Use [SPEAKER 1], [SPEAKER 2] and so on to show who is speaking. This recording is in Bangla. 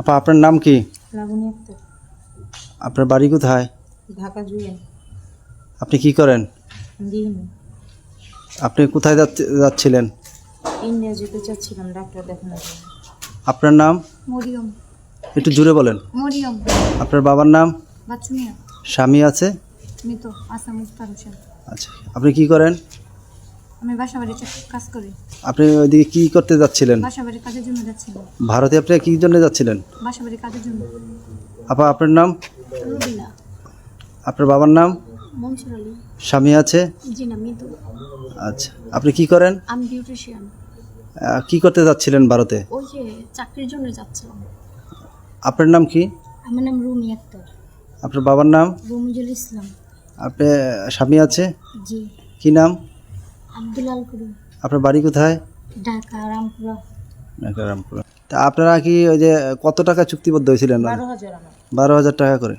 [SPEAKER 1] আপা আপনার নাম কি?
[SPEAKER 2] লাবণী আক্তার।
[SPEAKER 1] আপনার বাড়ি কোথায়?
[SPEAKER 2] ঢাকা জুয়েল।
[SPEAKER 1] আপনি কি করেন?
[SPEAKER 2] গৃহিণী।
[SPEAKER 1] আপনি কোথায় যাচ্ছিলেন?
[SPEAKER 2] ইন্ডিয়া যেতে চাচ্ছিলাম ডাক্তার দেখানোর জন্য।
[SPEAKER 1] আপনার নাম?
[SPEAKER 2] মরিয়ম।
[SPEAKER 1] একটু জোরে বলেন।
[SPEAKER 2] মরিয়ম।
[SPEAKER 1] আপনার বাবার নাম?
[SPEAKER 2] বাচ্চু মিয়া।
[SPEAKER 1] স্বামী আছে?
[SPEAKER 2] মৃত আসাম মুস্তার হোসেন।
[SPEAKER 1] আচ্ছা, আপনি কি করেন?
[SPEAKER 2] আমি বাসা বাড়ি কাজ করি।
[SPEAKER 1] আপনি ওইদিকে কি করতে যাচ্ছিলেন?
[SPEAKER 2] বাসা বাড়ির কাজের জন্য যাচ্ছিলাম।
[SPEAKER 1] ভারতে আপনি কি জন্য যাচ্ছিলেন?
[SPEAKER 2] বাসা বাড়ির কাজের জন্য।
[SPEAKER 1] আপা আপনার নাম?
[SPEAKER 2] রুবিনা।
[SPEAKER 1] আপনার বাবার নাম?
[SPEAKER 2] মনসুর আলী।
[SPEAKER 1] স্বামী আছে?
[SPEAKER 2] জি না, মৃত।
[SPEAKER 1] আচ্ছা, আপনি কি করেন?
[SPEAKER 2] আমি বিউটিশিয়ান।
[SPEAKER 1] কি করতে যাচ্ছিলেন ভারতে?
[SPEAKER 2] ওই যে চাকরির জন্য যাচ্ছিলাম।
[SPEAKER 1] আপনার নাম কি?
[SPEAKER 2] আমার নাম রুমি আক্তার।
[SPEAKER 1] আপনার বাবার নাম?
[SPEAKER 2] রুমিজুল ইসলাম।
[SPEAKER 1] আপনার স্বামী আছে?
[SPEAKER 2] জি।
[SPEAKER 1] কি নাম?
[SPEAKER 2] আব্দুল আল করিম।
[SPEAKER 1] আপনার বাড়ি কোথায়?
[SPEAKER 2] ঢাকা রামপুরা।
[SPEAKER 1] রামপুরা। তা আপনারা কি ওই যে কত টাকা চুক্তিবদ্ধ হয়েছিলেন?
[SPEAKER 2] 12,000 আমার।
[SPEAKER 1] 12,000 টাকা করে।